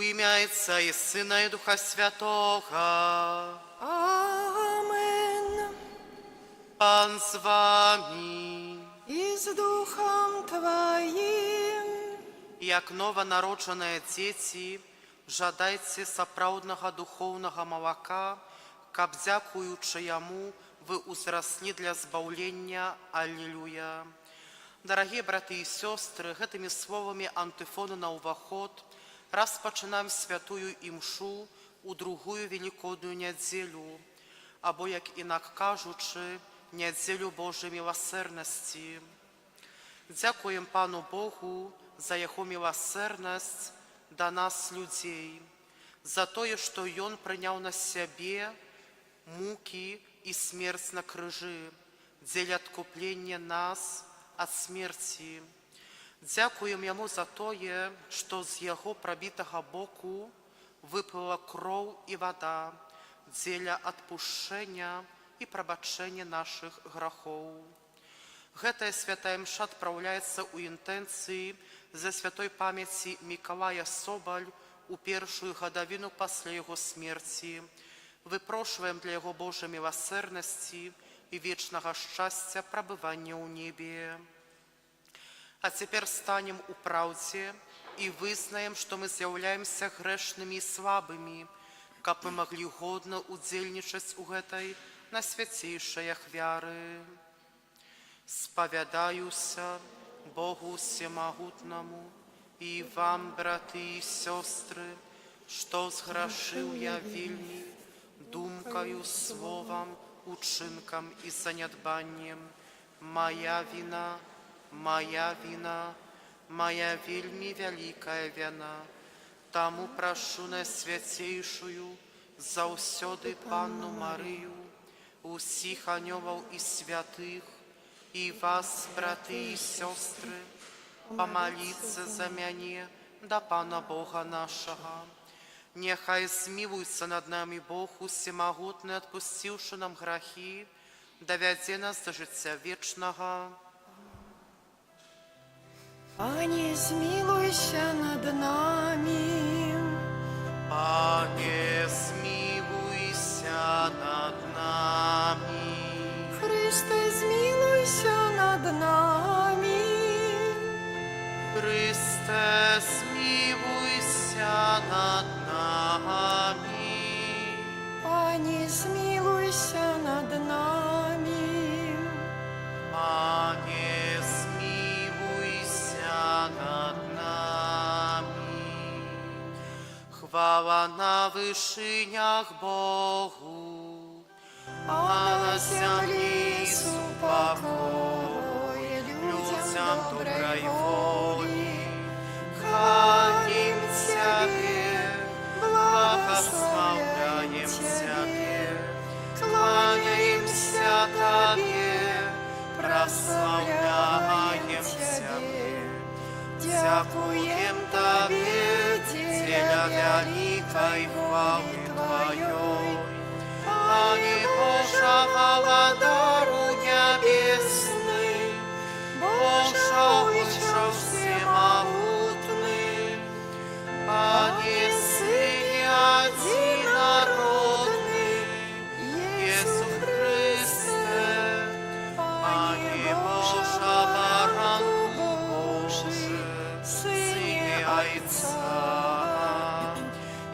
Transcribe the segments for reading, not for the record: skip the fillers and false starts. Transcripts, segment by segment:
ім'я Отця і Сина, і Духа Святого. Amen. Пан з вами. И с Духом Твоим. Як новонародженные дети, жадайте сапраўднага духовнага молока, каб, дзякуючы яму, вы узраслі для збаўлення. Аллилуйя. Дорогие браты и сестры, гэтымі словамі антыфону на ўваход распачынаем святую імшу у другую великодную нядзелю, або, як інак кажучы, нядзелю Божай міласэрнасці. Дзякуем Пану Богу за яго міласэрнасць да нас, людзей, за тое, што Ён прыняў на сябе мукі і смерць на крыжы дзеля адкуплення нас ад смерці. Дзякуем Яму за тое, што з яго прабітага боку выплыла кроў і вада дзеля адпушчэння і прабачэння нашых грахоў. Гэтая святая імша адпраўляецца ў інтэнцыі за святой памяці Мікалая Собаль у першую гадавіну пасля яго смерці. Выпрошваем для яго Божай міласэрнасці і вечнага шчасця прабывання ў небе. А цяпер станем у праўдзе і вызнаем, што мы з'яўляемся грэшнымі і слабымі, каб мы маглі годна удзельнічаць у гэтай найсвяцейшай ахвяры. Спавядаюся Богу Всемагутнаму і вам, браты і сёстры, што зграшыў я вельмі думкаю, словам, учынкам і занядбаннем. Моя вина, моя вельмі вялікая віна. Таму прашу найсвяцейшую заўсёды Панну Марыю, усіх анёлаў і святых, і вас, браты і сёстры, памаліцца за мяне да Пана Бога нашага. Няхай змілуецца над намі Бог усемагутны, адпусціўшы нам грахі, давядзе нас да жыцця вечнага. Пане, змилуйся над нами. Пане, змілуйся над нами. Христе, змилуйся над нами. Христе, змілуйся над нами. Пане, змилуйся над нами. Пане, змілуйся над нами. Хвала на вышынях Богу, а на землі супокой людям доброй воли. Хвалим Тебе, благословляем Тебе, кланяемся Тебе, прославляем Тебе. Дякуем Тебе, деля великой хвалы Твоей. Пане Божа, володару небесный, Божа, Отче всемогутный, Пане Сыне одинородный, Иисус Христе, Пане Божа, Баранку Божий, Сыне Отца,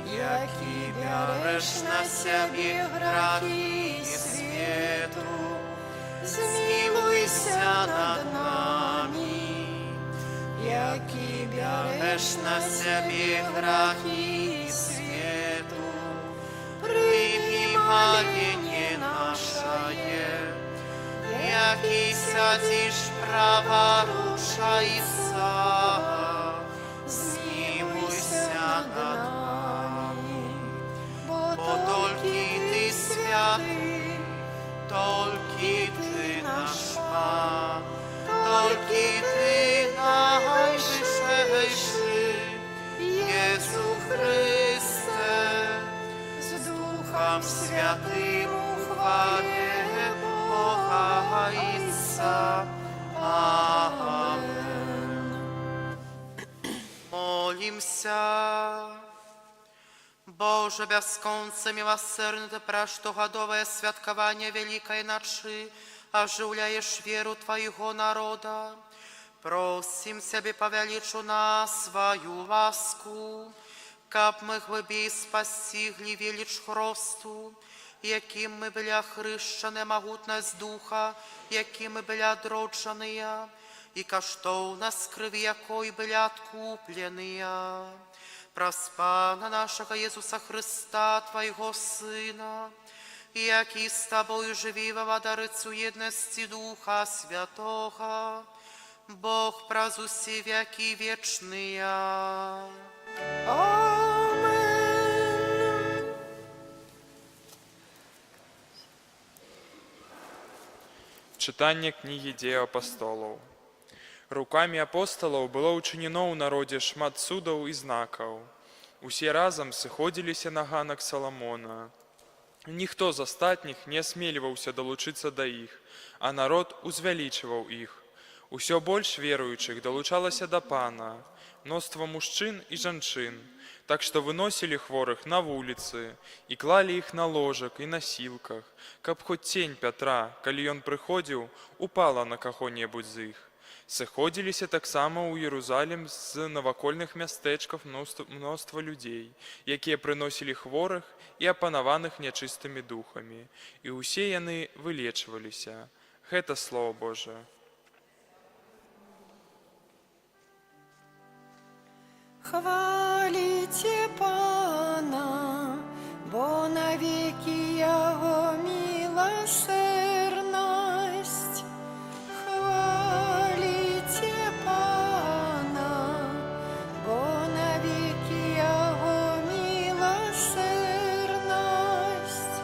які бяреш на сябе грахи свету, змілуйся над нами. Які бяреш на сябе грахи свету, прийми маленье нашее. Які сядзіш праворуч Отца, змілуйся над нами. Бо толькі Ты святы, толькі Ты наш Пан, толькі Ты найвышэйшы, Єсу Христе, з Духом Святым у хвале Бога Отца. Амин. Молимся. Boże, бясконцы милосердный, Ты про штогодовое святкование великой ночи оживляешь веру Твоего народа. Просим Себе повеличу на свою ласку, каб мы глибей спостигли велич хросту, яким мы были хрещені могутність Духа, яким мы были одроджені, и коштовность крови якой были откуплены. Проспана нашего Иисуса Христа, Твоего Сына, який с Тобою жививого дарицу едности Духа Святого, Бог празуси веки вечные. Amen. Читання книги Дзеяў апостолаў. Рукамі апостолаў было ўчынено ў народзе шмат цудаў і знакаў. Усе разам сыходзіліся на ганак Саламона. Ніхто з астатніх не асмельваўся далучыцца да іх, а народ узвялічваў іх. Усё больш веруючых далучалася да Пана, мноства мужчын і жанчын, так што выносілі хворых на вуліцы і клалі іх на ложак і на сілках, каб хоць цень Пятра, калі ён прыходзіў, упала на каго-небудзь з іх. Сыходзіліся таксама ў Єрусалім з навакольных мястэчкаў мноства людзей, якія прыносілі хворых і апанаваных нячыстымі духамі, і ўсе яны вылечваліся. Гэта Слово Божие. Хвалите Пана, бо навеки Его милосердность. Хвалите Пана, бо навеки Его милосердность.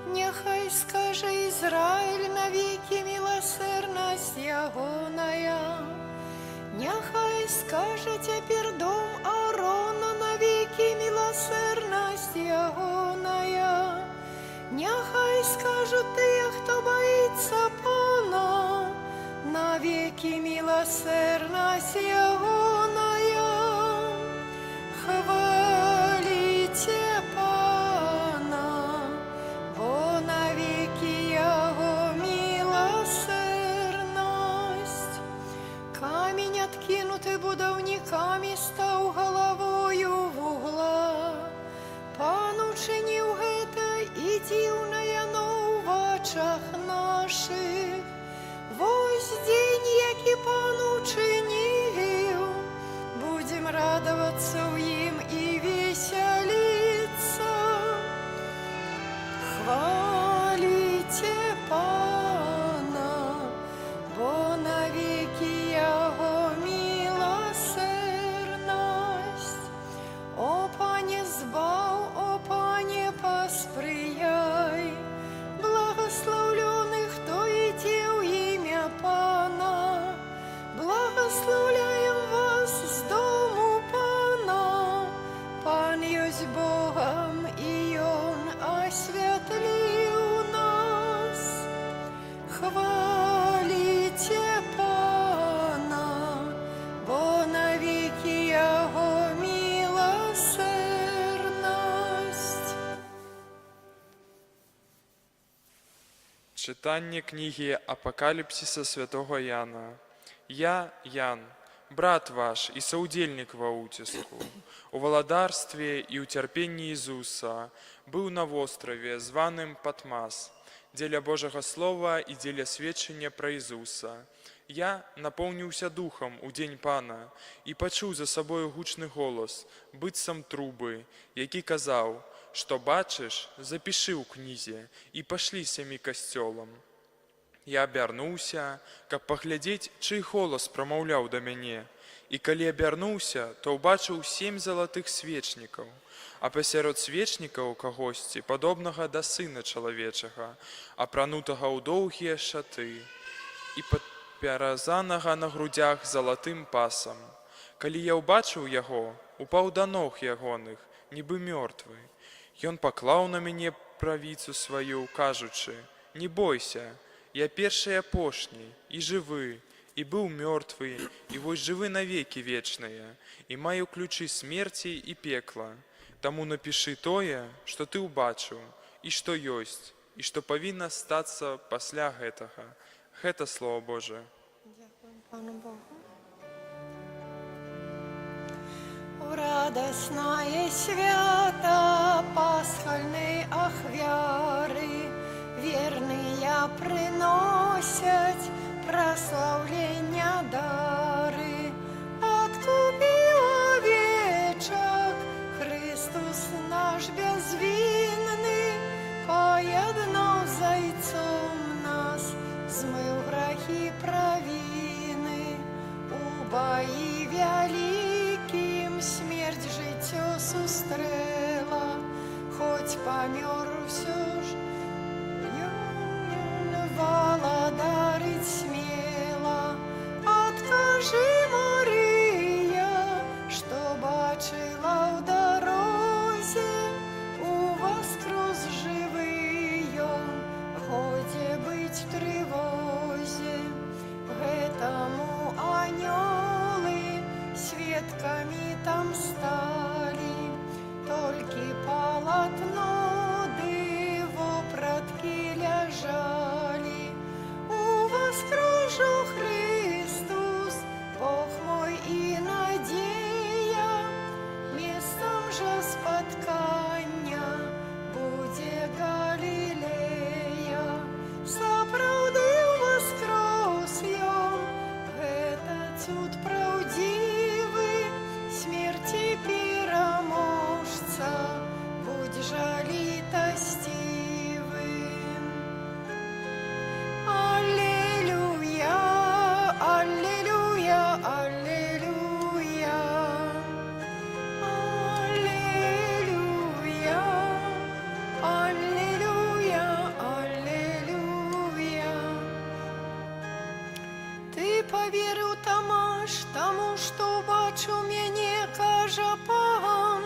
Нехай скаже Израиль навеки милосердность Ягоная. Нехай скаже теперь дом Аарона навеки милосердность Ягоная. Нехай скажут те, кто боится Пана, навеки милосердность Ягоная. Хвалите Пана, бо навеки Его милосердность. Камень откинутый будовниками стал головою в угла. Пан учинил это и дивное но в очах наших. Вось день, який Пан учинил, будем радоваться в им и веселиться. Хвалите Пана, бо навеки Его милосердность. О Пане збав, о Пане посприяй, благословленный, кто идти в имя Пана. Благословляем вас с дому Пана. Пан есть Богом, и Он осветлил нас. Хвалите Пана, бо навеки Его милосердность. Читання книги Апокаліпсиса святого Яна. Я, Ян, брат ваш и соудельник во утиску, у владарстве и у терпении Иисуса, был на острове, званым Патмас, деля Божьего Слова и деля сведчення про Иисуса. Я наполнился духом у день Пана и почув за собою гучный голос, быццам трубы, який казав, что бачиш, запиши у книзе и пошли семи костёлам. Я абярнуўся, каб паглядзець, чый голас прамаўляў да мяне, і калі абярнуўся, то ўбачыў 7 залатых свечнікаў, а пасярод свечнікаў кагосьці, падобнага да Сына Чалавечага, апранутага ў доўгія шаты і падпяразанага на грудях залатым пасам. Калі я ўбачыў яго, упаў да ног ягоных, нібы мёртвы. Ён паклаў на мяне правіцу сваю, кажучы: «Не бойся, я першы і апошні, і жывы, і быў мёртвы, і вось жывы навекі вечныя, і маю ключы смерці і пекла. Таму напішы тое, што ты ўбачыў, і што ёсць, і што павінна стацца пасля гэтага. Гэта Слово Божие. Дякую Пану Богу. Радостное свято пасхальной ахвяры верные приносят прославления дары. Откупил овечек Христос наш безвинный, поеднув зайцом нас, змыл грехи провины. У бои великим смерть життя сустрела, хоть помер все ж, володарить смело. Откажи, Мария, что бачила в дорозе, у воскрес живыйом, годе быть в тревозе. Гэтому анёлы свідками там стали, толькі полотно ды вопратки ляжали. У воскружу Христос, Бог мой и надея, местом же споткання буде Галилея. Сапраўды воскрес ён, гэта цуд правдивый, смерти пераможца, будь жалітасцівым. Аллилуйя, аллилуйя, аллилуйя. Аллилуйя, аллилуйя, аллилуйя. Ты поверив, Тамаш, тому, що бачу мене, каже Пан.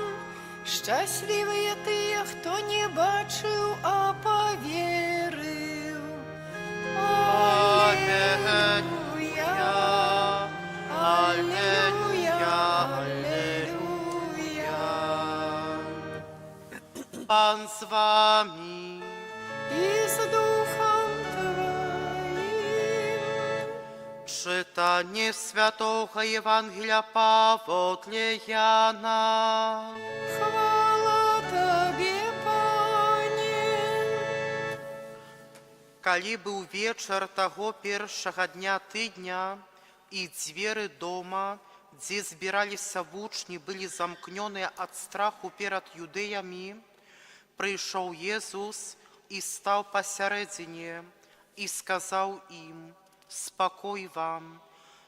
Щасливі тие, хто не бачив, а повірив. Аллилуйя, аллилуйя, аллилуйя. Пан з вами. І з Духом Твоїм. Czytanie Świętego Ewangelia Pawła Jana. Хвала Тобі, Пане. Калі быў вечар таго першага дня тыдня, і дзверы дома, дзе збіраліся вучні, былі замкнёныя ад страху перад юдэямі, прыйшоў Езус і стаў пасярэдзіне і сказаў ім: «Спакой вам!»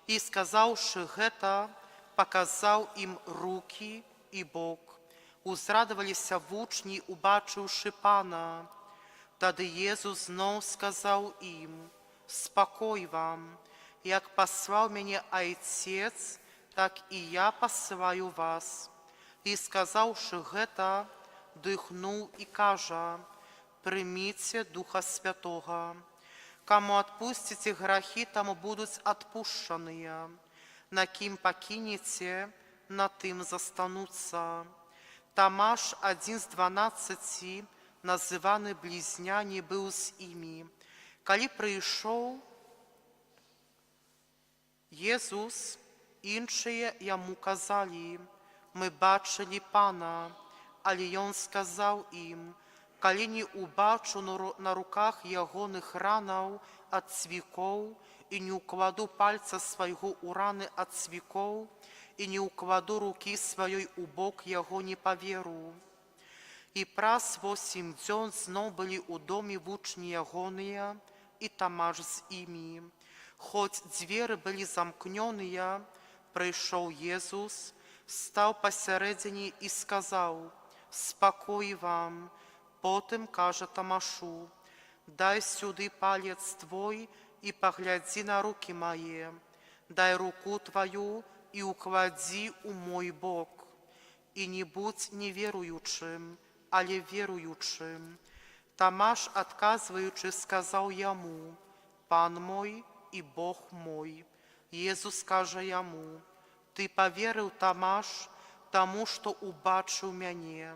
І сказаўшы гэта, паказаў ім рукі і бок. Узрадаваліся вучні, убачыўшы Пана. Тады Езус зноў сказаў ім: «Спакой вам! Як паслаў мяне Айцец, так і я пасылаю вас». І сказаўшы гэта, дыхнуў і кажа: «Прыміце Духа Святога. Каму адпусціце грахі, таму будуць адпушчаныя. На кім пакінеце, на тым застануцца». Тамаш, адзін з 12, называны блізняні, быў з імі. Калі прыйшоў Езус, іншыя яму казалі: «Мы бачылі Пана». Але ён сказаў ім: «Калі не убачу на руках ягоных ранаў ад цвікоў і не ўкладу пальца свайго ў раны ад цвікоў і не ўкладу рукі сваёй у бок, яго не паверу». І праз 8 дзён зноў былі ў доме вучні ягоныя, і Тамаш з імі. Хоць дзверы былі замкнёныя, прыйшоў Езус, стаў пасярэдзіне і сказаў: «Спакой вам!» Потым кажа Тамашу: «Дай сюды палец твой і паглядзі на рукі мае. Дай руку твою і укладзі ў мой бок. І не будзь неверуючым, але веруючым». Тамаш, адказваючы, сказаў яму: «Пан мой і Бог мой». Езус кажа яму: «Ты паверыў, Тамаш, таму, што убачыў мяне.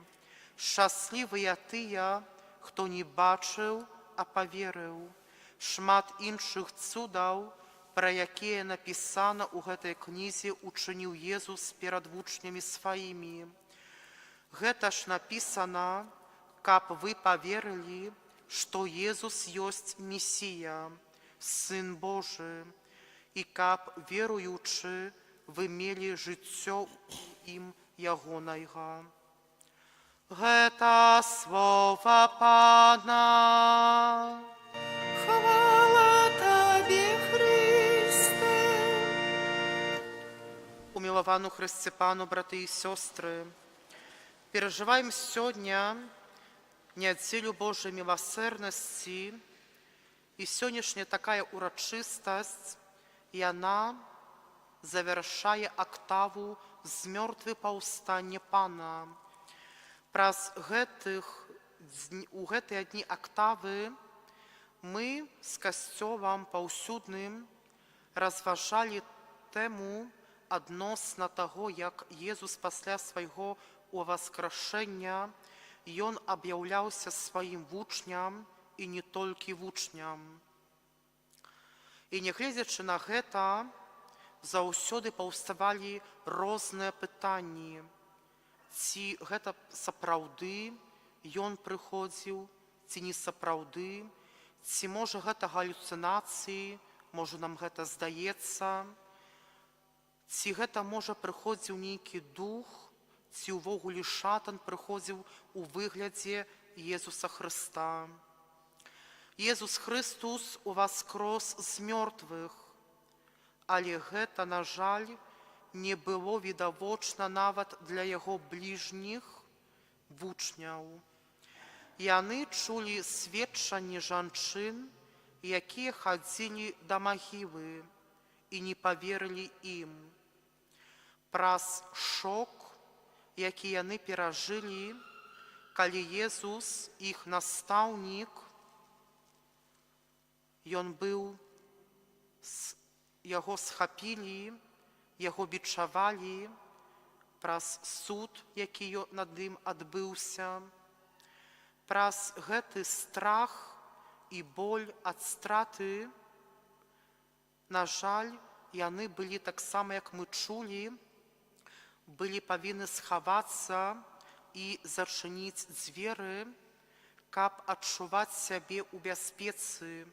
Шчаслівыя тыя, хто не бачыў, а паверыў. Шмат іншых цудаў, пра якія напісана ў гэтай кнізе, учыніў Езус перад вучнямі сваімі. Гэта ж напісана, каб вы паверылі, што Езус ёсць Месія, Сын Божы, і каб, веруючы, вы мелі жыццё ім ягонайга. Гэта слова Пана. Хвала Табе, Христе. Умиловану Христе Пану, браты і сёстры, перажываем сёння нядзелю Божай міласэрнасці, і сённяшняя такая урачыстасць, яна завяршае актаву з мёртвы паўстання Пана. У гэтыя дні актавы мы з касцёлам паўсюдным разважалі тэму адносна таго, як Езус пасля свайго уваскрашэння ён аб'яўляўся сваім вучням і не толькі вучням. І нягледзячы на гэта, заўсёды паўставалі розныя пытанні. Ці гэта сапраўды ён прыходзіў, ці не сапраўды, ці можа гэта галюцынацыі, можа нам гэта здаецца, ці гэта можа прыходзіў нейкі дух, ці ўвогуле шатан прыходзіў у выглядзе Езуса Хрыста. Езус Христус уваскрос з мёртвых, але гэта, на жаль, не было відавочна нават для яго бліжніх вучняў. Яны чулі сведчанні жанчын, якія хадзілі да магілы і не паверылі ім. Праз шок, які яны перажылі, калі Езус, іх настаўнік, ён быў, яго схапілі, яго бичавалі, праз суд, які над ім адбыўся, праз гэты страх і боль ад страты, на жаль, яны былі таксама, як мы чулі, былі павінны схавацца і зачыніць дзверы, каб адчуваць сябе ў бяспецы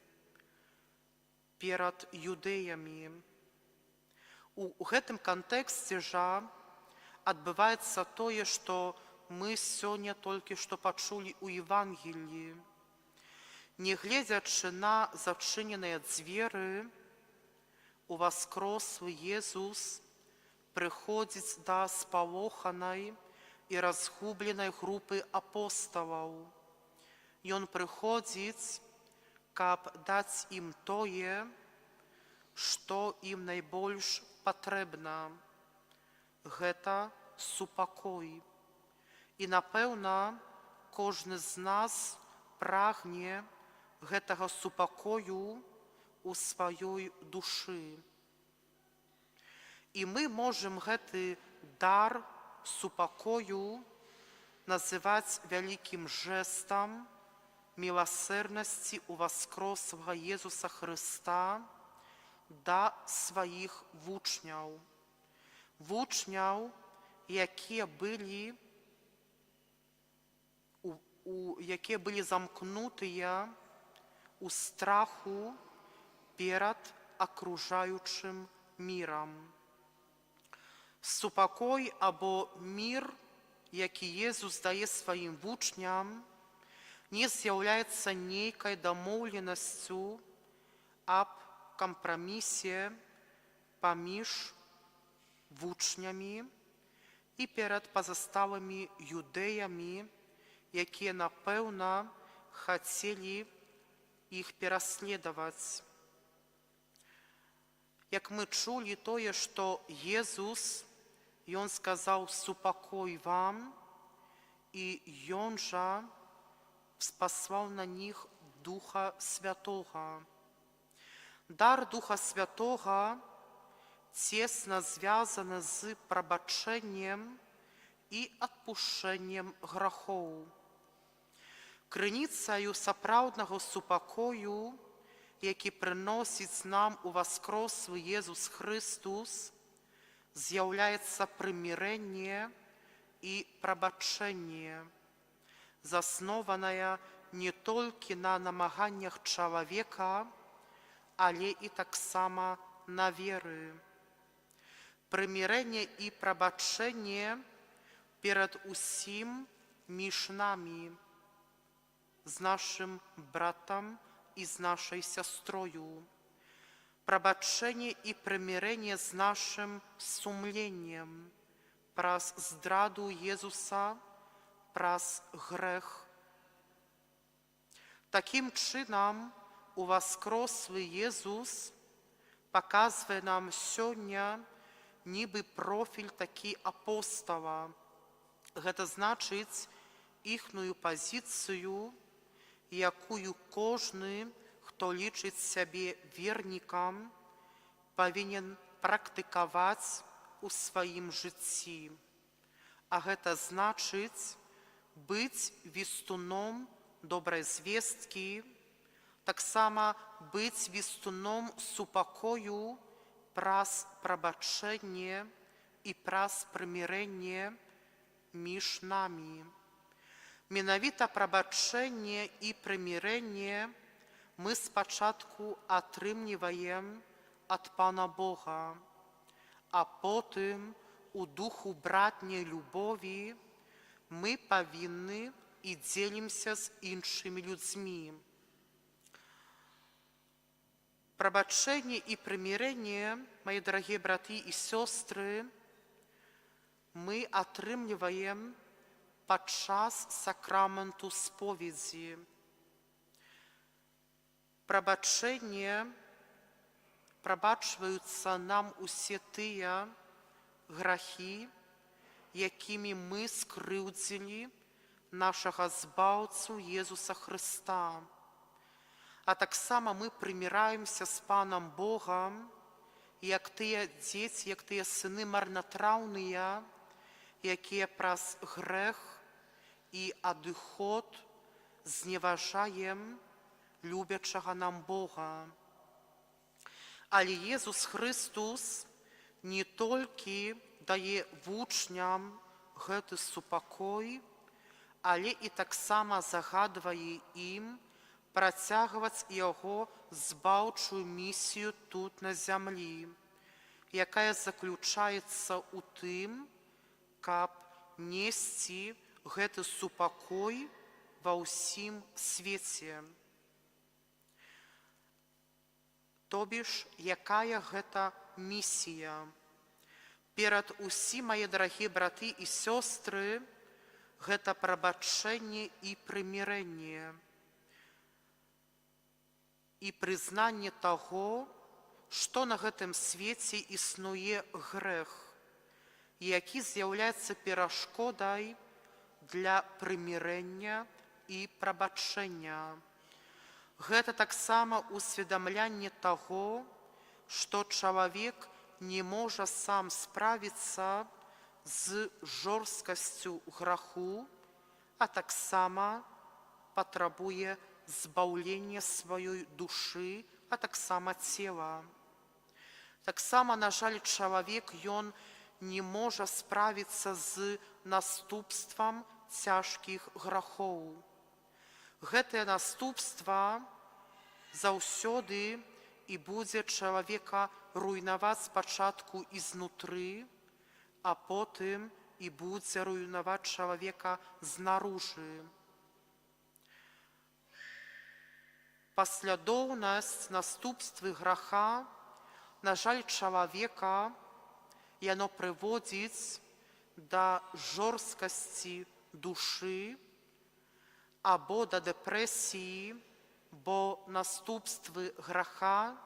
перад юдэямі. У гэтым кантэксце жа адбываецца тое, што мы сёння толькі што пачулі ў Евангеліі. Нягледзячы на зачыненыя дзверы, уваскрослы Езус прыходзіць да спалоханай і разгубленай групы апосталаў. Ён прыходзіць, каб даць ім тое, што ім найбольш патрэбна. Гэта супакой. І, напэўна, кожны з нас прагне гэтага супакою у сваёй душы. І мы можам гэты дар супакою называць вялікім жэстам міласэрнасці уваскрослага Езуса Хрыста да сваіх вучняў. Вучняў, якія былі замкнутыя ў страху перад акружаючым мірам. Супакой або мір, які Езус дае сваім вучням, не з'яўляецца нейкай дамоўленасцю аб кампрамісе паміж вучнямі і перад пазасталымі юдэямі, якія, напэўна, хацелі іх пераследаваць. Як мы чулі тое, што Езус, ён сказаў «супакой вам», і ён жа спаслаў на них Духа Святога. Дар Духа Святога цесна звязаны з прабачэннем і адпушчэннем грахоў. Крыніцаю сапраўднага супакою, які прыносіць нам уваскрослы Езус Христус, з'яўляецца прымірэнне і прабачэнне, заснованае не толькі на намаганнях чалавека, але і таксама на веры. Прымірэнне і прабачэнне перад усім між намі, з нашым братам і з нашай сястрою. Прабачэнне і прымірэнне з нашым сумленнем праз здраду Езуса, праз грэх. Такім чынам, уваскрослы Езус паказвае нам сёння нібы профіль такі апостала. Гэта значыць іхную пазіцыю, якую кожны, хто лічыць сябе вернікам, павінен практыкаваць у сваім жыцці. А гэта значыць быць вестуном добрай звесткі, таксама быць вестуном супакою праз прабачэнне і праз прымірэнне між намі. Менавіта прабачэнне і прымірэнне мы спачатку атрымліваем ад Пана Бога, а потым у духу братняй любові мы павінны і дзелімся з іншымі людзьмі. Прабачэнне і прымірэнне, мае дарагія браты і сёстры, мы атрымліваем падчас сакраменту споведзі. Прабачэнне прабачваюцца нам усе тыя грахі, якімі мы скрыўдзілі нашага збаўцу Езуса Хрыста. А таксама мы прыміраемся з Панам Богам, як тыя дзеці, як тыя сыны марнатраўныя, якія праз грэх і адыход зневажаем любячага нам Бога. Але Езус Христус не толькі дае вучням гэты супакой, але і таксама загадвае ім працягваць яго збаўчую місію тут на зямлі, якая заключаецца ў тым, каб несці гэты супакой ва ўсім свеце. Тобіш, якая гэта місія? Перад усім, мае дарагія браты і сёстры, гэта прабачэнне і прымірэнне. І прызнанне таго, што на гэтым свеце існуе грэх, які з'яўляецца перашкодай для прымірэння і прабачэння. Гэта таксама усведамлянне таго, што чалавек не можа сам справіцца з жорсткасцю граху, а таксама патрабуе збаўлення сваёй душы, а таксама цела. Таксама, на жаль, чалавек, ён не можа справіцца з наступствам цяжкіх грахоў. Гэтае наступства заўсёды і будзе чалавека руйнаваць спачатку ізнутры, а потым і будзе руйнаваць чалавека знаружы. Паслядоўнасць наступствы граха, на жаль, чалавека, яно прыводзіць да жорсткасці душы або да дэпрэсіі, бо наступствы граха,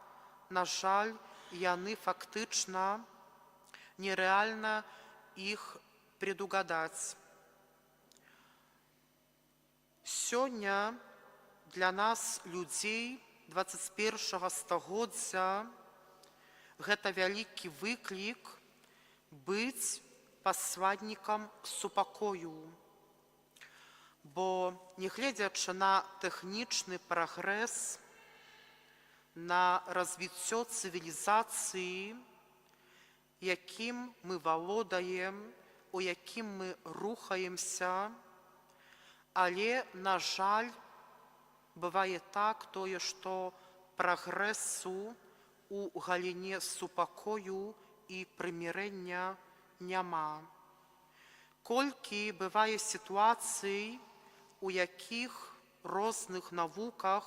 на жаль, яны фактычна нерэальна іх предугадаць. Сёння для нас, людзей 21-го стагоддзя, гэта вялікі выклік быць пасланнікам супакою. Бо, нягледзячы на тэхнічны прагрэс, на развіццё цывілізацыі, якім мы валодаем, у якім мы рухаемся, але, на жаль, бывае так тое, што прагрэсу у галіне супакою і прымірэння няма. Колькі бывае сітуацый, у якіх розных навуках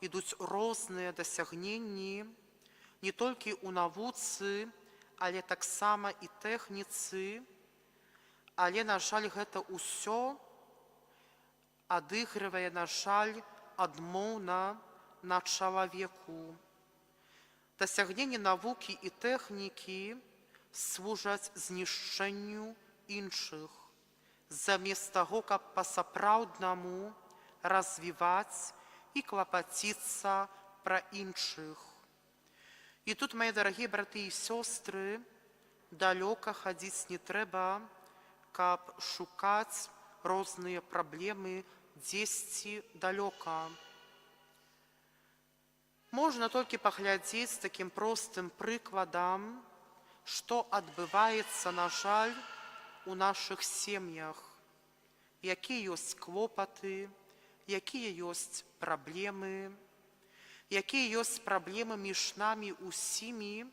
ідуць розныя дасягненні, не толькі ў навуцы, але таксама і тэхніцы, але, на жаль, гэта ўсё адыгрывае, на жаль, адмоўна на чалавеку. Дасягненні навукі і тэхнікі служаць знішчэнню іншых, замест таго, каб па-сапраўднаму развіваць і клапаціцца пра іншых. І тут, мае дарагія браты і сёстры, далёка хадзіць не трэба, каб шукаць розныя праблемы дзесьці далёка. Можна толькі паглядзець такім простым прыкладам, што адбываецца, на жаль, у нашых сем'ях, якія ёсць клопаты, якія ёсць праблемы, якія ёсць праблемы між намі усімі,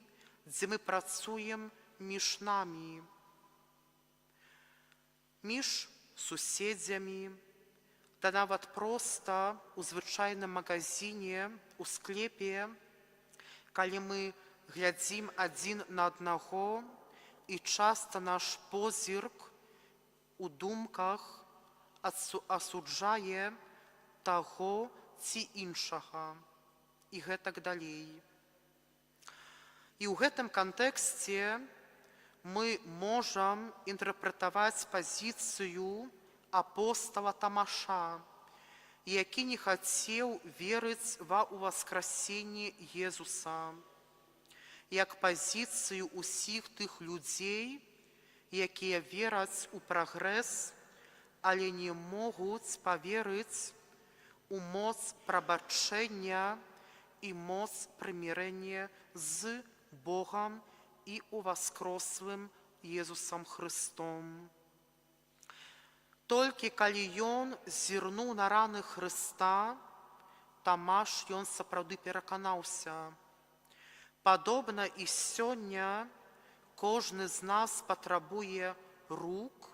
дзе мы працуем між намі, між суседзямі, да нават проста у звычайным магазине, у склепе, калі мы глядзім адзін на аднаго, і часта наш позірк у думках асуджае таго ці іншага, і гэтак далей. І ў гэтым кантэксце мы можам інтэрпрэтаваць пазіцыю апостала Тамаша, які не хацеў верыць ва ўваскрасенне Езуса, як пазіцыю ўсіх тых людзей, якія вераць у прагрэс, але не могуць паверыць у моц прабачэння і моц прымірэння з Богам і ўваскрослым Езусам Христом. Толькі калі ён зірнуў на раны Хрыста, Тамаш, ён сапраўды пераканаўся. Падобна і сёння кожны з нас патрабуе рук,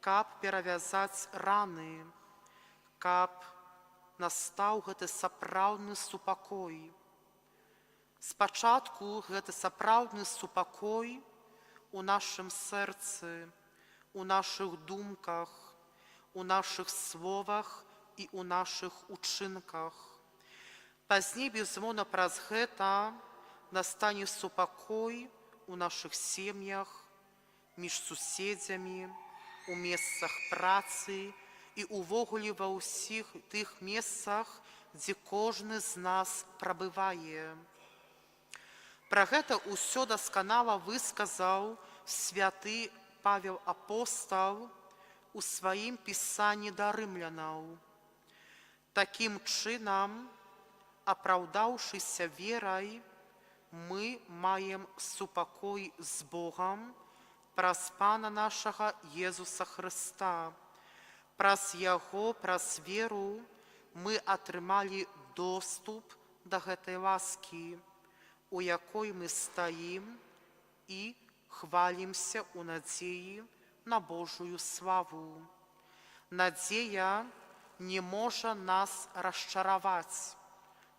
каб перавязаць раны, каб настаў гэты сапраўдны супакой. Спачатку гэты сапраўдны супакой у нашым сэрцы, у нашых думках, у нашых словах і у нашых учынках. Пазней, безумоўна, праз гэта настане супакой у нашых сем'ях, між суседзямі, у месцах працы і увогуле ва ўсіх тых месцах, дзе кожны з нас прабывае. Пра гэта ўсё дасканала высказаў святы Павел Апостал у сваім пісанні да рымлянаў. Такім чынам, апраўдаўшыся верай, мы маем супакой з Богам праз Пана нашага Езуса Хрыста. Праз Яго, праз веру мы атрымалі доступ да гэтай ласкі, у якой мы стаім і хвалімся ў надзеі на Божую славу. Надзея не можа нас расчараваць,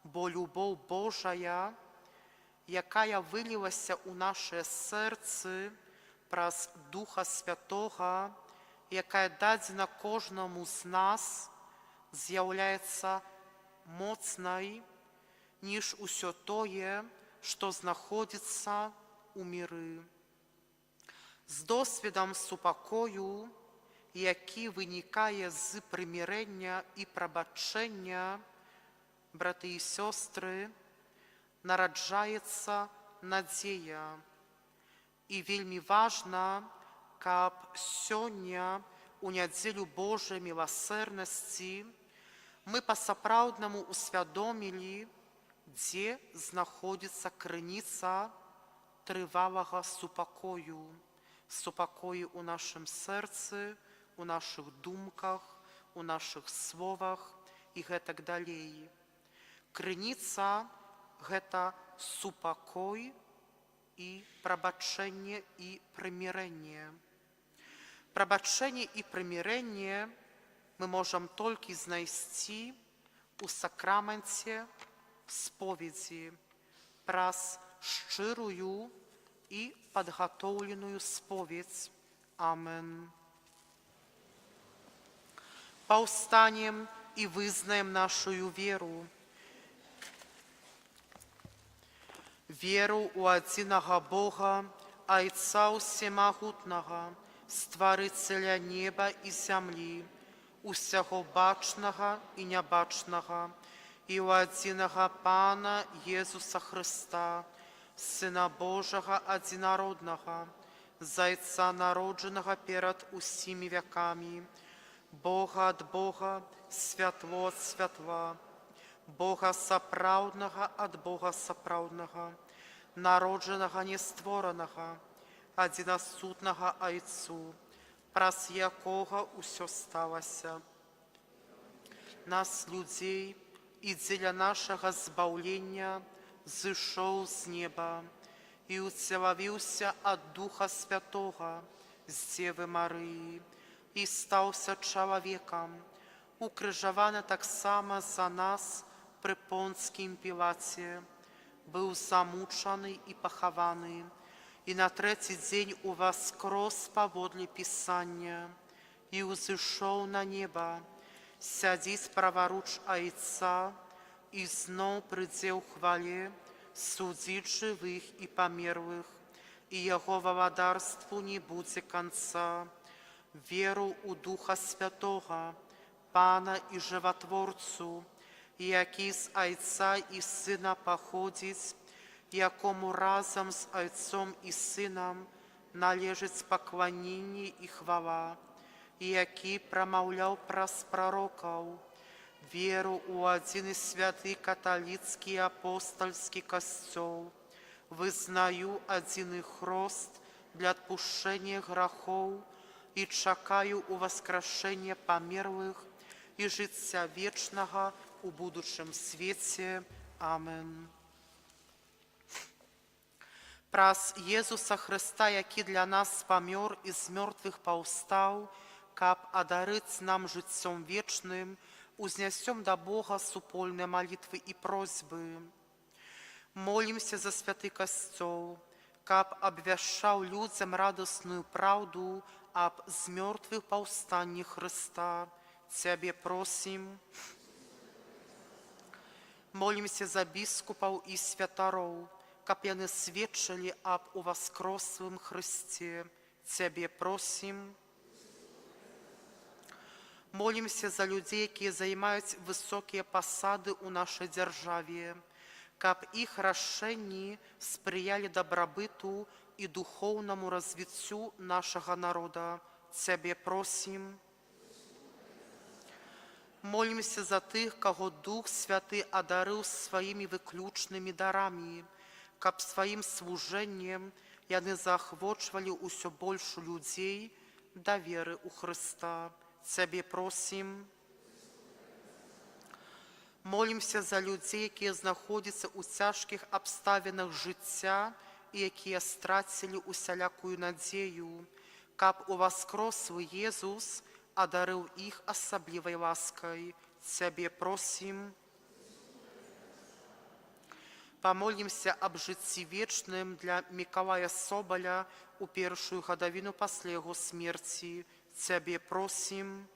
бо любоў Божая, якая вылілася ў нашыя сэрцы праз Духа Святога, якая дадзена кожнаму з нас, з'яўляецца моцнай, ніж усё тое, што знаходзіцца ў міры. З досведам супакою, які вынікае з прымірэння і прабачэння, браты і сёстры, нараджаецца надзея. І вельмі важна, каб сёння у нядзелю Божай міласэрнасці мы па-сапраўднаму усвядомілі, дзе знаходзіцца крыніца трывалага супакою, супакою ў нашым сэрцы, у нашых думках, у нашых словах і гэтак далей. Крыніца – гэта супакой і прабачэнне і прымірэнне. Прабачэнне і прымірэнне мы можам толькі знайсці у сакраменце споведзі праз шчырую і падгатоўленую споведзь. Амен. Паўстанем і вызнаем нашую веру. Веру ў адзінага Бога, Айца Усемагутнага, Стварыцеля неба і зямлі, усяго бачнага і нябачнага, і ў адзінага Пана Езуса Хрыста, Сына Божага адзінароднага, Зайца народжанага перад усімі вякамі, Бога ад Бога, святло ад святла, Бога сапраўднага ад Бога сапраўднага, народжанага нестворанага, адзінасутнага Айцу, праз якога ўсё сталася. Нас, людзей, і дзеля нашага збаўлення зышоў з неба і уцелавіўся ад Духа Святога з Дзевы Марыі і стаўся чалавекам, укрыжаваны таксама за нас пры Понцкім Пілаце, быў замучаны і пахаваны, і на трэці дзень уваскрос паводле Пісання і ўзышоў на неба, сядзіць праваруч Айца і зноў прыйдзе ў хвале судзіць жывых і памерлых, і яго валадарству не будзе канца. Веру ў Духа Святога, Пана і Жыватворцу, які з Айца і Сына паходзіць, якому разам з Айцом і Сынам належыць пакланенне і хвала, і які прамаўляў праз прарокаў. Веру ў адзіны святы каталіцкі і апостальскі касцёл, вызнаю адзіны хрост для адпушчэння грахоў і чакаю ўваскрашэння памерлых і жыцця вечнага у будучым свеце. Амен. Праз Езуса Хрыста, які для нас памёр і з мёртвых паўстаў, каб адарыць нам жыццём вечным, узнясём да Бога супольныя малітвы і просьбы. Молімся за святы касцёл, каб абвяшчаў людзям радасную праўду аб змёртвых паўстанні Хрыста. Цябе просім. Молімся за біскупаў і святароў, каб яны сведчылі аб уваскрослым Хрысце. Цябе просім. Молімся за людзей, якія займаюць высокія пасады ў нашай дзяржаве, каб іх рашэнні спрыялі дабрабыту і духоўнаму развіццю нашага народа. Цябе просім. Молімся за тых, каго Дух Святы адарыў сваімі выключнымі дарамі, каб сваім служэннем яны заахвочвалі ўсё больш людзей да веры ў Хрыста. Цябе просім. Молімся за людзей, якія знаходзяцца ў цяжкіх абставінах жыцця і якія страцілі усялякую надзею, каб уваскрослы Езус адарыў іх асаблівай ласкай. Цябе просім. Памолімся аб жыцці вечным для Мікалая Собаля у першую гадавіну пасля яго смерці. Цябе просім.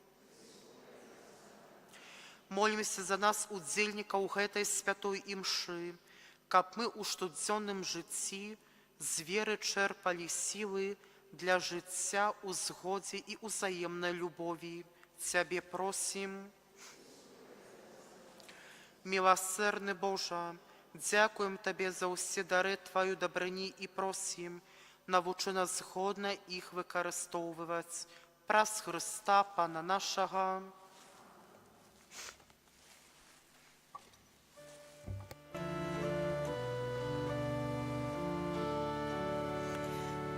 Молімся за нас, удзельнікаў гэтай святой імшы, каб мы ў штодзённым жыцці з веры чэрпалі сілы для жыцця ў згодзе і ўзаемнай любові. Цябе просім. Міласэрны Божа, дзякуем Табе за ўсе дары Тваю дабрыні і просім, навучи нас згодна їх використовувати. Праз Христа, Пана нашого.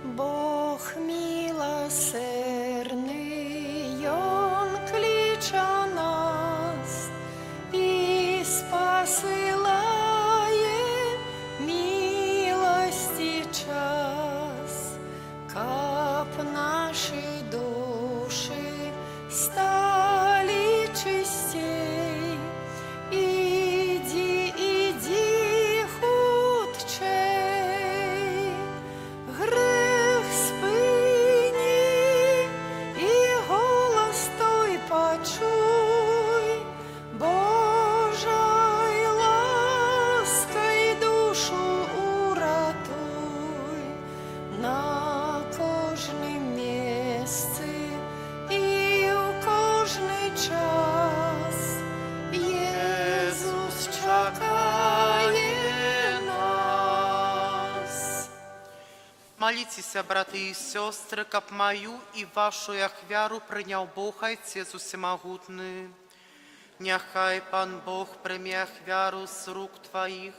Бог милосердный, Он клича нас и спосылает милости час, каб наши души стали чистей. Иди, иди, худчей, грех спини и голос той почуй, Божой лаской душу уратуй на кожнім місці і у кожний час. Єсус чекає нас. Молитесь, брати і сестри, каб мою і вашу ахвяру прийняв Бог Отець Усемогутний. Нехай Пан Бог прийме ахвяру з рук Твоїх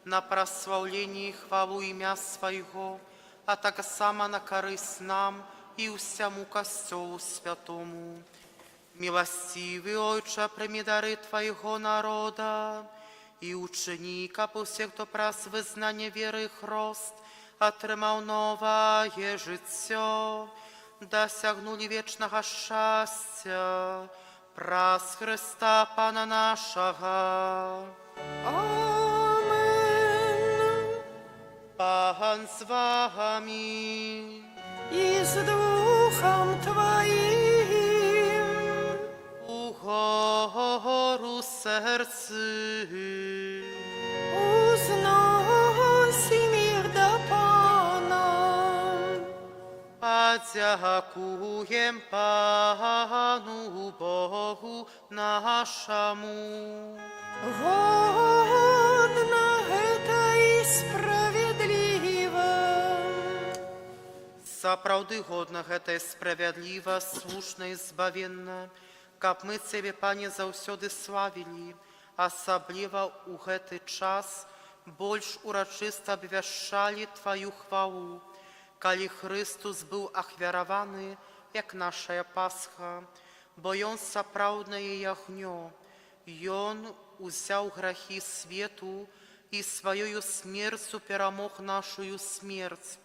на прославлення і хвалу ім'я Свого, а так само на користь нам і усьому Костьолу Святому. Милостивый Отче, прими дары Твоего народа и учини, каб усіх, хто праз визнання віри їх рост, отрымав новое життя, досягнули вечного щастя, праз Христа Пана нашого. Амен. Пан з вами. И с Духом Твоим. Угору серці. Узносим их до Пана. Подякуєм Пану Богу нашому. Годно это и справедливо. Сапраўды годна гэта і справядліва, слушна і збавенна, каб мы Цябе, Пане, заўсёды славілі, асабліва ў гэты час больш урачыста абвяшчалі Тваю хвалу, калі Христус быў ахвяраваны, як нашая Пасха, бо Ён сапраўднае ягнё. Ён узяў грахі свету і сваёю смерцю перамог нашую смерць,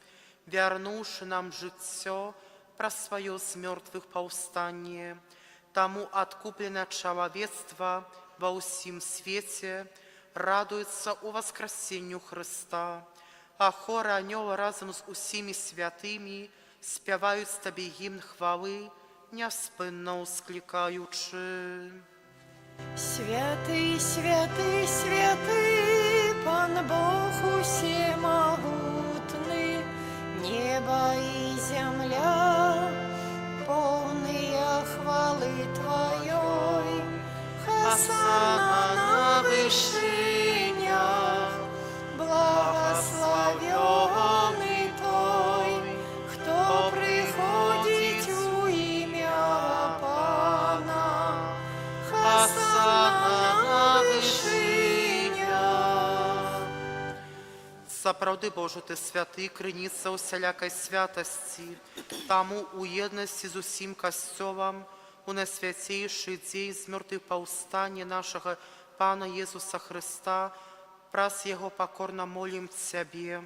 вярнуўшы нам жыццё праз сваё з мёртвых паўстанне. Таму адкупленае чалавецтва ва ўсім свеце радуецца ў воскресенню Христа, а хор анёл разам з усімі святымі спяваюць Табе гімн хвалы, няспынна ўсклікаючы. Святый, святый, святый, Пан Бог усемогутный, небо и земля, полные хвалы Твоей. Хосанна на вышинях, благословенный Той, кто приходит у имя Пана. Хосанна на вышинях. Сапраўды, Божа, Ты святы, крыніца усялякай святасці, таму у єднасці з усім Касцёлам у найсвятейший дзень з мёртвых паўстання нашага Пана Езуса Христа, праз Яго пакорна молім Цябе.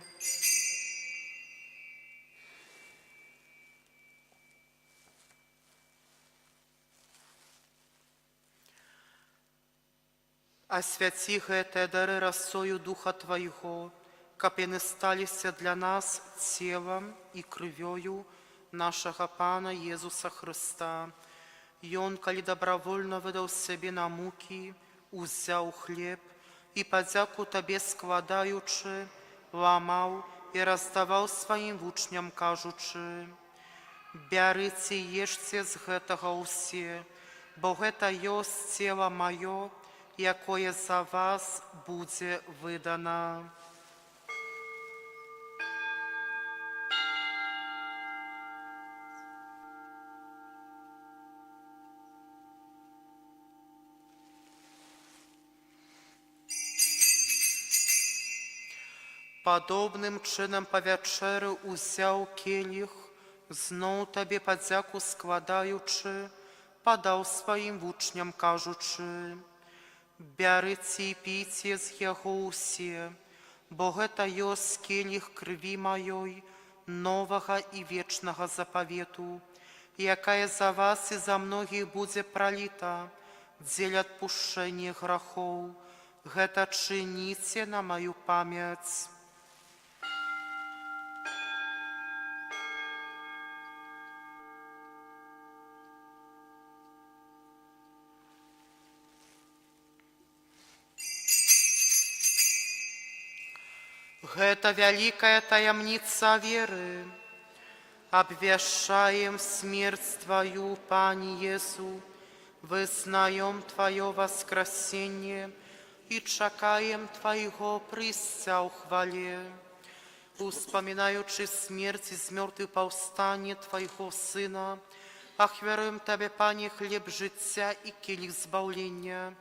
Асвяці гэтыя дары расою Духа Твайго, каб яны сталіся для нас целам і крывёю нашага Пана Езуса Христа. Ён, калі добровольно выдаў сябе на мукі, узяў хлеб і падзяку Табе складаючы, ламаў і раздаваў сваім вучням, кажучы: «Бярыце і ешце з гэтага ўсе, бо гэта ёсць цела маё, якое за вас будзе выдана». Падобным чынам па вячэры ўзяў келіх, зноў табе падзяку складаючы, падаў сваім вучням, кажучы: бярыце і піце з яго ўсе, бо гэта ёсць келіх крыві маёй, новага і вечнага запавету, якая за вас і за многіх будзе праліта дзеля адпушчэння грахоў. Гэта чыніце на маю памяць. Гэта вялікая таямніца веры. Обвящаем смерть Твою, Пане Иису, вызнаем Твое воскресение и чакаем Твоего прыцця ў хвале. Успоминаючи смерть из мертвых повстание Твоего Сына, ахвяруем Тебе, Пане, хлеб життя и келих збавлення,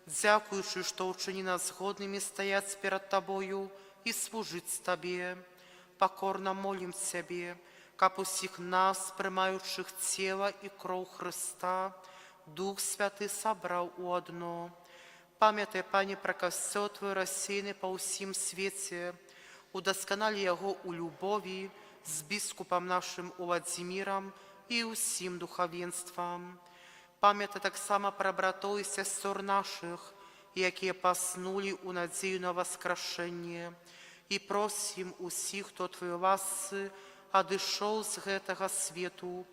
дякуючи, что учини нас годными стоять перед Тобою и служить Тебе. Покорно молим Тебе, каб усіх нас, приймаючих тіла і кров Христа, Дух Святий собрав у одно. Пам'ятай, Пане, про костел Твой розсіяний по усім світі, удосконали його у любові з біскупом нашим Владимиром і усім духовенством. Пам'ятай так само про братов і сестер наших, які поснули у надію на воскрешення, і просим усіх, хто Твої ласки одышоў з гэтага свету,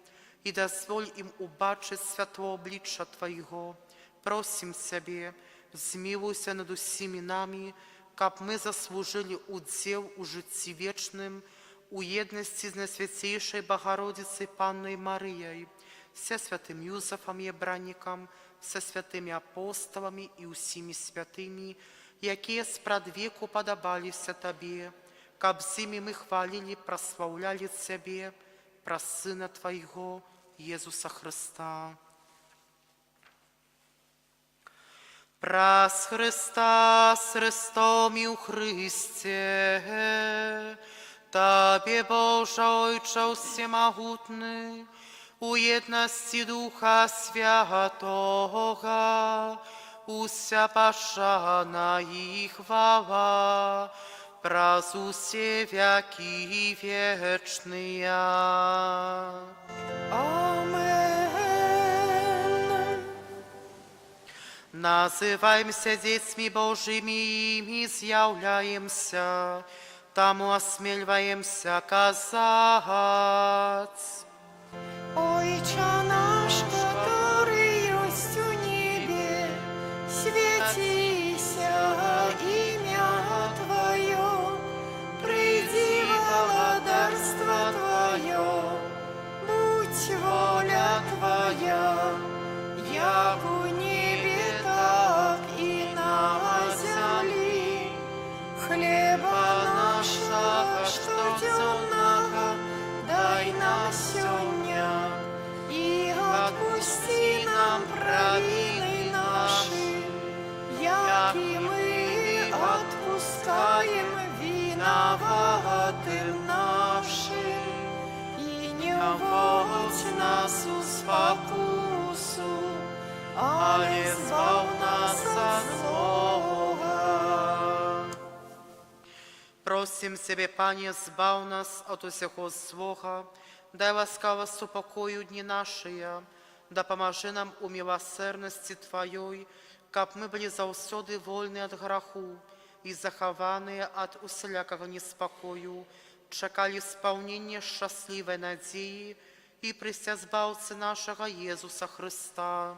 і дазволь ім убачыць святло обличчя Твоего. Просим Тебе, змилуйся над усімі нами, каб мы заслужили удзел у житті вечным, у єдності з Найсвятейшей Богородицей Панной Марією, со святым Юзефом Єбранником, со святыми апостолами і усіми святыми, якія спрадвеку падабаліся Табе, каб з імі мы хвалили, прославляли Тебе, про Сына Твоего, Иисуса Христа. Прас Христа с Христом и у Христе, Тебе, Боже, Ойче всемогутный, у єдності Духа Святого, уся пошана и хвала, праз усе веки вечные. Амен. Называемся детьми Божьими, ими изъявляемся, тому осмеливаемся казать. Ойче наш, который есть у небе, светися имя Твое, приди владарство Твое, будь воля Твоя, як у небе, так и на земле. Хлеба нашего штоденного дай нам сегодня, и отпусти нам провины наши, яки мы отпускаем виноватым нашим, и не вводь нас в спокусу, але избавь нас от злого. Просим Тебе, Пане, збав нас от усього злого, дай ласкаво супокою дні наші, да поможи нам у милосердности Твоей, каб мы были заўсёды вольны от граху и захованные от усялякого неспокою, чекали исполнения счастливой надеи и прися збавцы нашего Иисуса Христа.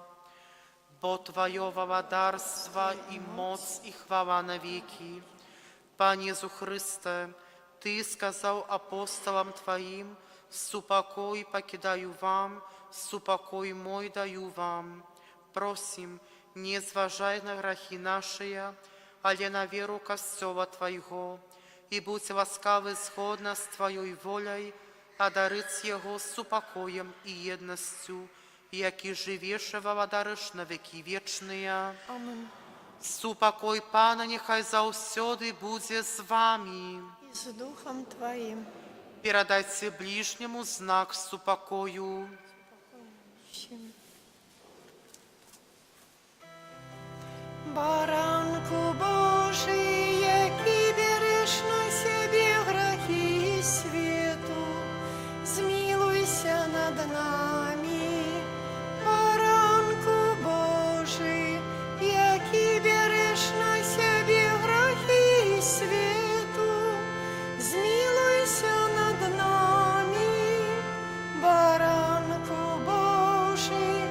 Бо Твое владарство и моц и хвала навеки. Пане Иисус Христе, Ты сказал апостолам Твоим: «Супокой покидаю вам, супокой мой даю вам». Просим, не зважай на грехи наши, але на веру костела Твоего, и будь ласкавы сходно с Твоей волей, одарить Его супокоем и едностью, яки живешь и владаришь на веки вечные. Амен. Супокой Пана нехай заўсёды будзе з вами. и с Духом Твоим. Перадайце ближнему знак супокою. Баранку Божий, який береш на себе грехи свету, змилуйся над нами. Баранку Божий, який береш на себе грехи свету, змилуйся над нами. Баранку Божий,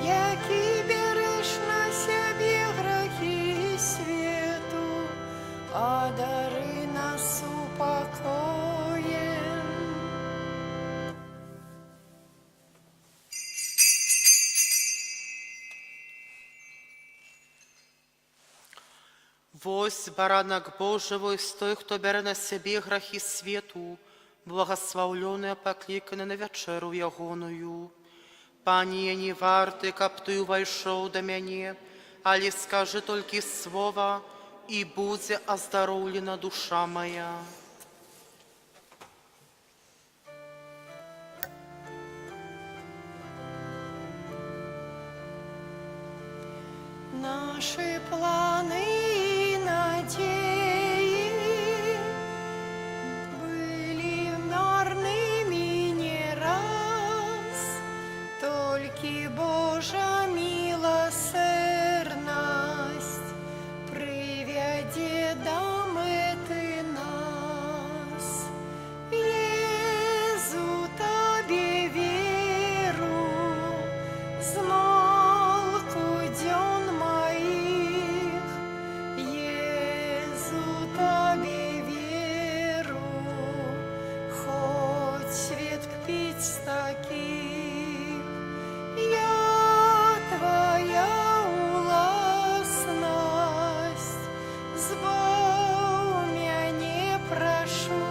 який береш на себе грехи свету, одари нас упокоем. Вось баранак Божий, вось той, хто бере на себе грахи свету, благословлений, покликаний на вечеру ягоную. Пані, я не варты, каб ты увайшоў да мяне, але скажи толькі слова, і будзе аздароўлена душа моя. Наши планы и надеи были марными не раз, только Божья милосердность приведет до меты нас. Езу Тебе веру, змалку дён моих, Езу Тебе веру, хоть свет кпить таких. Я Твоя уласность, збав мяне прошу,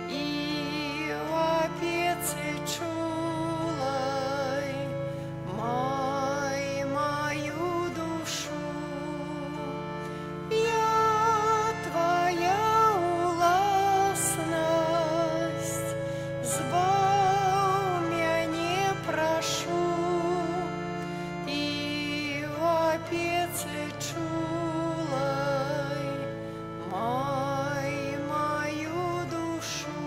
и в опеце чулай мою душу. Я Твоя уласность, збав мяне прошу, и в опеце чулай мою душу.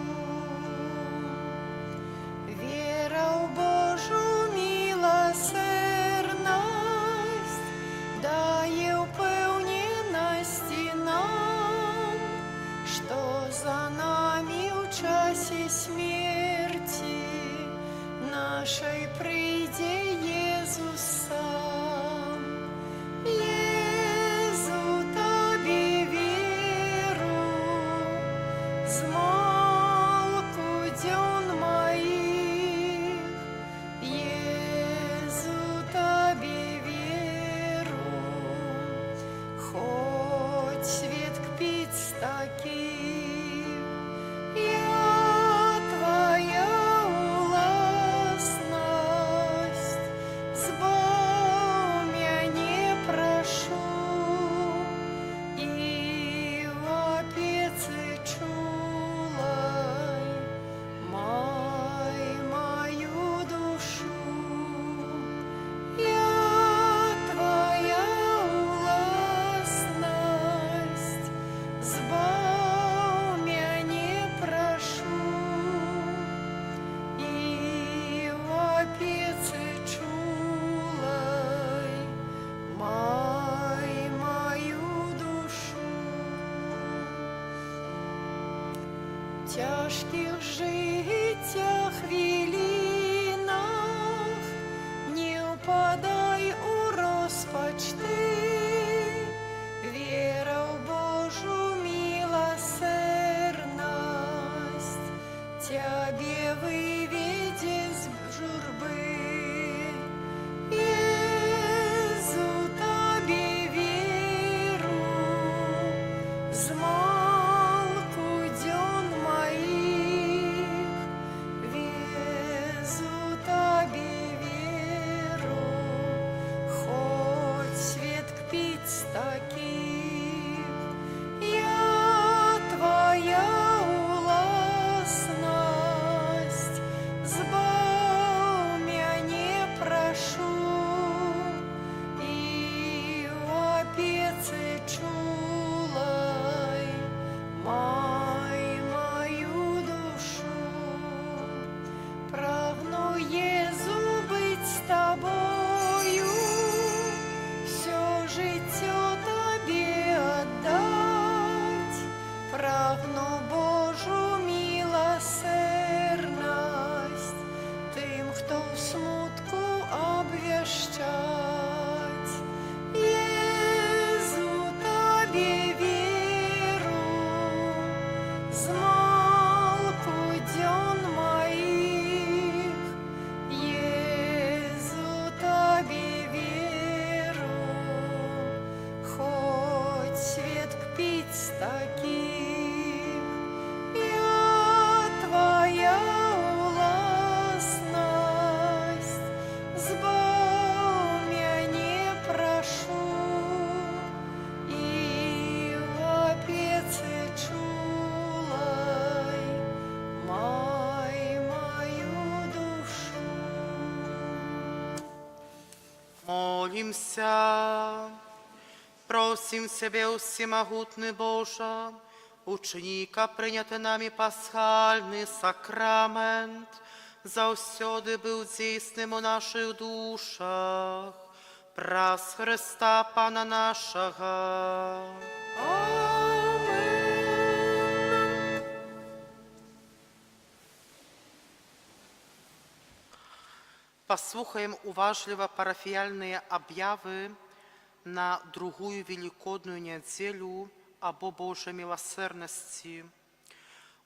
Вера в Божу милосердность дає впевненості нам, что за нами в часе смерти нашей прийде Иисус сам. Езу Тебе веру, змалку дён моих, Езу Тебе веру, хоть свет кпить таких. Я Твоя уласность, збав мяне прошу, и в опеце чулай мою душу. Я Твоя уласность, збав мяне прошу, и в опеце чулай мою душу. В тяжких життях хвилинах не упадай у розпач ты. Вера в Божу милосердность Тебе выведет с журбы. Езу Тебе веру, змалку дён моих, Везу Тебе веру, хоть свет прагну Божу милосердность тым, хто в смутку обвяшчаць. Езу, Табе веру, змалку дзён моих. Езу, Табе веру, хоть свет кпить таких. Я Твоя уласность, збаў мяне прашу, і в опецы чулай май мою душу. Молимся, просим Себе, всемогутный Боже, ученика, прийняти нами пасхальний сакрамент, завсёди був дійсним у наших душах, праз Христа Пана нашого. Амен. Послухаем уважливо парафіяльні об'яви на другую великодную неделю або Божьей милосердности.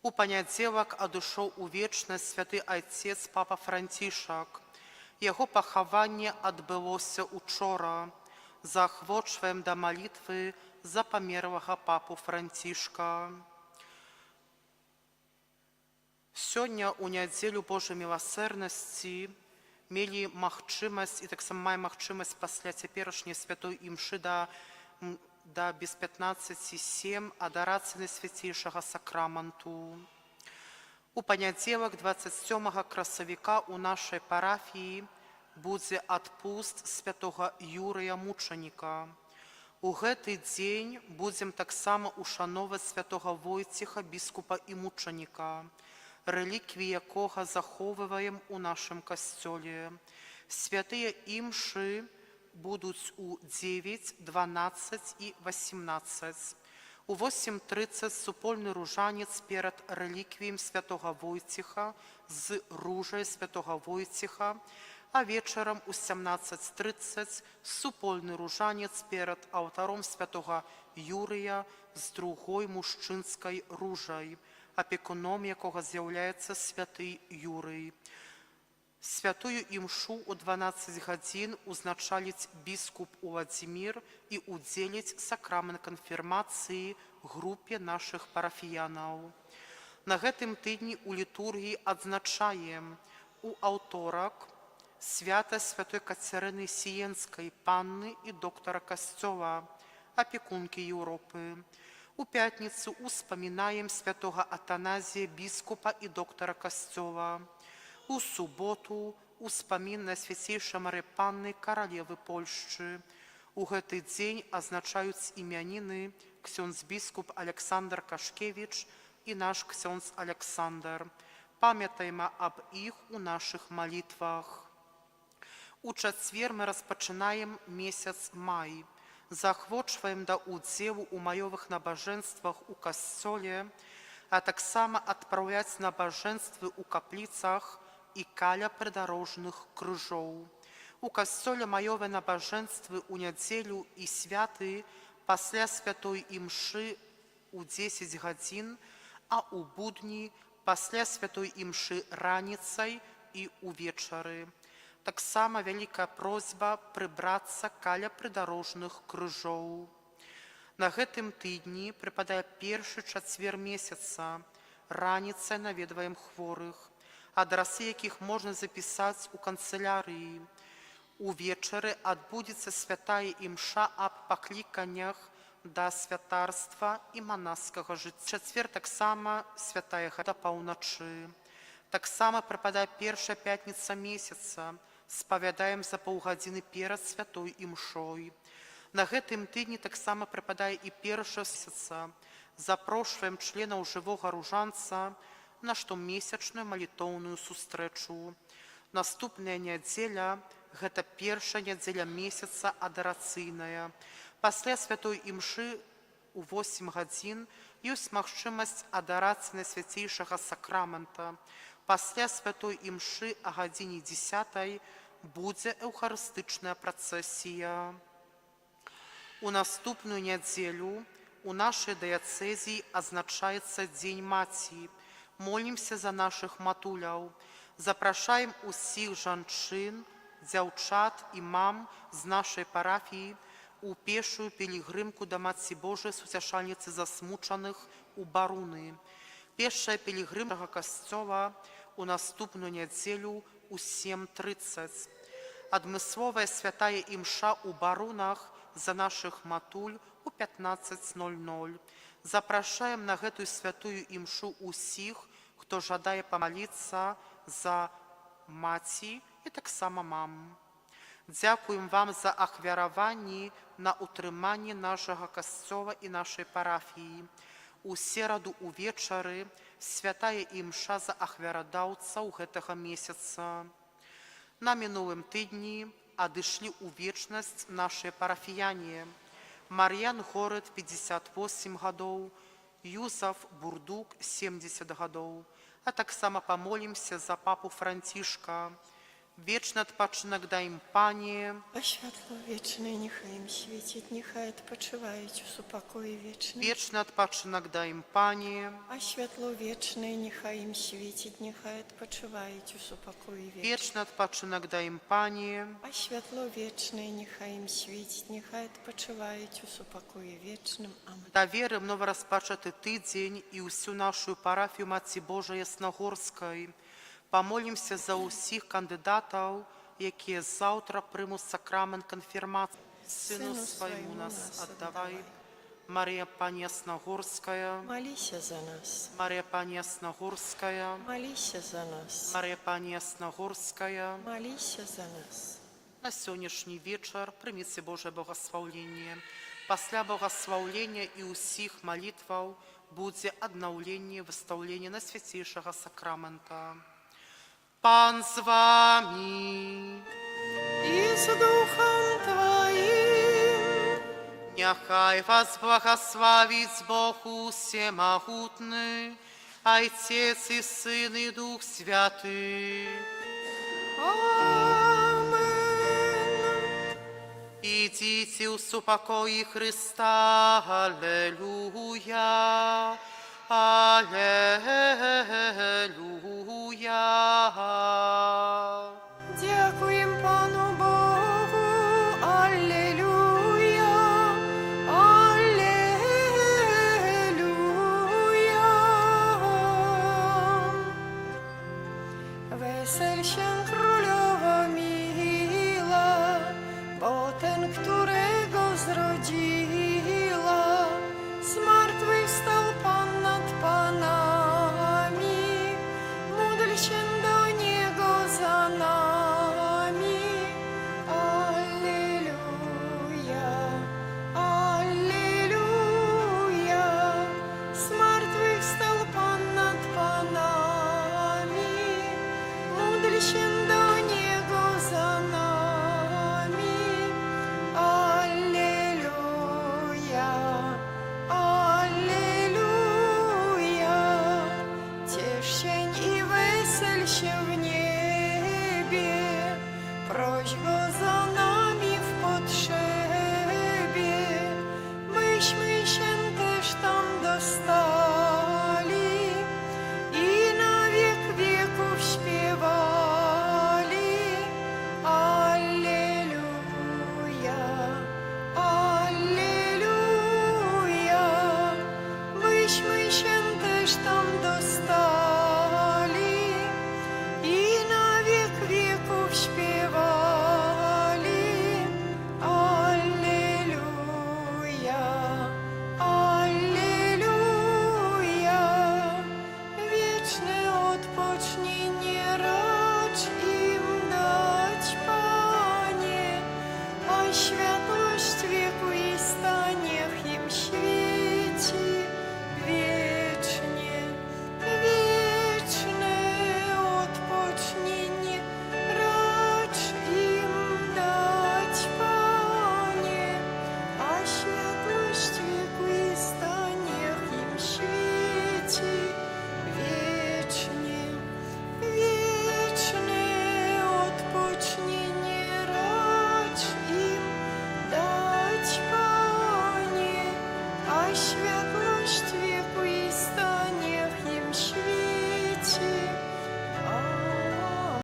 У понеділок одушов у вечность святий отець Папа Франтішак. Його поховання відбулося учора. Заохочуємо до молитви за померлого Папу Франтішка. Сьогодні у неділю Божої милосердности мели магчымасць, і таксама маем магчымасць пасля цяперашняй святой імшы да без 15:07 адарацца Найсвяцейшага сакраменту. У панядзелак 27 красавіка у нашай парафіі будзе адпуст святого Юрыя Мучаніка. У гэты дзень будзем таксама ушановаць святого Войціха, біскупа і мучаніка, рэліквіі якога захоўваем у нашым касцёле. Святыя імшы будуць у 9, 12 і 18. У 8:30 супольны ружанец перад рэліквіям святого Войціха з ружай святого Войціха, а вечарам у 17:30 супольны ружанец перад алтаром святого Юрыя з другой мужчынскай ружай, апекуном якога з'яўляецца святы Юрый. Святую імшу у 12 гадзін узначаліць біскуп Уладзімір і удзеліць сакрамент канфірмацыі групе нашых парафіянаў. На гэтым тыдні у літургіі адзначаем у аўторак свята святой Кацярыны Сіенскай панны і доктара касцёла, апекункі Еўропы. У пятніцу успамінаем святого Атаназія, біскупа і доктара касцёла. У суботу успамін на свяцейшай Марыі Панны, каралевы Польшчы. У гэты дзень азначаюць імяніны ксёндз біскуп Александр Кашкевіч і наш ксёндз Александр. Памятаем аб іх у нашых малітвах. У чацвер мы распачынаем месяц май. Заахвочваем да ўдзелу ў маёвых набажэнствах у касцёле, а таксама адпраўляць набажэнствы ў капліцах і каля прыдарожных крыжоў. У касцёле маёвыя набажэнствы ў нядзелю і святы пасля святой імшы у 10 гадзін, а ў будні пасля святой імшы раніцай і ўвечары. Таксама вялікая просьба прыбрацца каля прыдарожных крыжоў. На гэтым тыдні прыпадае першы чацвер месяца. Раніцай наведваем хворых, адрасы якіх можна запісаць у канцылярыі. Увечары адбудзецца святая імша аб пакліканнях да святарства і манаскага жыцця. Чацвер таксама святая да паўначы. Таксама прыпадае першая пятніца месяца. Спавядаем за паўгадзіны перад святой імшой. На гэтым тыдні таксама прыпадае і першая месяца. Запрошваем членаў жывога ружанца на штомесячную малітоўную сустрэчу. Наступная нядзеля – гэта першая нядзеля месяца адарацыйная. Пасля святой імшы у 8 гадзін ёсць магчымасць адарацца Найсвяцейшага сакрамента. Пасля святой імшы о гадзіне 10 будзе эўхарыстычная працэсія. У наступную нядзелю у нашай дыяцэзіі адзначаецца Дзень маці. Молімся за нашых матуляў. Запрашаем усіх жанчын, дзяўчат і мам з нашай парафіі у пешую пілігрымку да Маці Божай Суцяшальніцы засмучаных у Баруны. Пешая пілігрымка касцёла у наступную нядзелю у 7:30. Адмысловая святая імша у Барунах за нашых матуль у 15:00. Запрашаем на гэтую святую імшу усіх, хто жадае памаліцца за маці і таксама мам. Дзякуем вам за ахвяраванні на утрыманне нашага касцёла і нашай парафіі. У сераду увечары святая імша за ахвярадаўцаў гэтага месяца. На мінулым тыдні адышлі ў вечнасць нашыя парафіяне. Мар'ян Город 58 гадоў, Юзаф Бурдук 70 гадоў. А таксама памолімся за папу Францішка. Вечны адпачынак дай ім, Пане. А światło wieczne niechaj im świecić, niechaj odpoczywają w spokoju wiecznym. Вечны адпачынак дай ім, Пане. A światło wieczne niechaj im świecić, niechaj odpoczywają w spokoju wiecznym. Вечны адпачынак дай ім, Пане. A światło wieczne niechaj im świecić, niechaj odpoczywają w spokoju wiecznym. Amen. Даверым новараспачаты тыдзень і ўсю нашу парафію Маці Божай Яснагорскай. Памолімся за ўсіх кандыдатаў, якія заўтра прымуць сакрамент канфірмацыі. Сыну свайму нас аддавай. Марія Пані Яснагорская, Молися за нас. Марія Пані Яснагорская, Молися за нас. Марія Пані Яснагорская. Молися за нас. На сённяшні вечар прыміце Божае благаслаўленне. Пасля благаслаўлення і ўсіх малітваў будзе аднаўленне выстаўлення Найсвяцейшага сакрамента. Пан з вами. I z duchem Twoim. Niechaj was błogosławić Bogu Всемогутny, Ojciec i Syn i Duch Święty. Amen. Idźcie w spokoju Chrysta, Alleluja, Alleluja. Дякуємо Пану Богу, Аллилуйя, Аллилуйя. Weselь się królowa miła, bo ten, którego zrodziła, zmartwychwstał Pan nad panami, módl się do Niego za nami. Alleluja, Alleluja, zmartwychwstał Pan nad panami, módl się прощай.